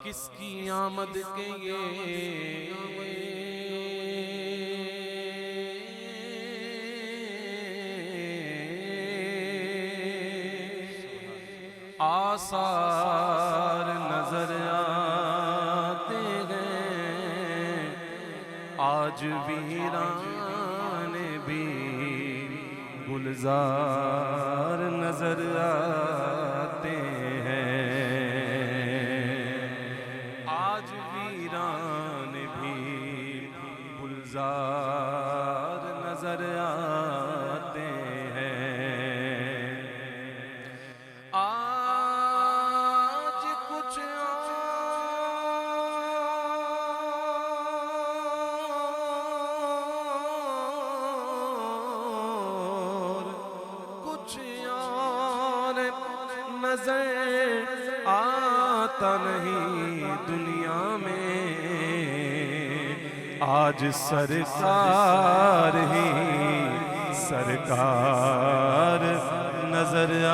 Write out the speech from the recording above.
किसकी आमद के ये आसार नजर आते हैं। आज वीरान भी गुलजार नजर आते हैं। आज वीरान भी गुलजार नजर आते हैं। आज कुछ और नजर आता नहीं दुनिया में। आज सरकार ही सरकार नजर आ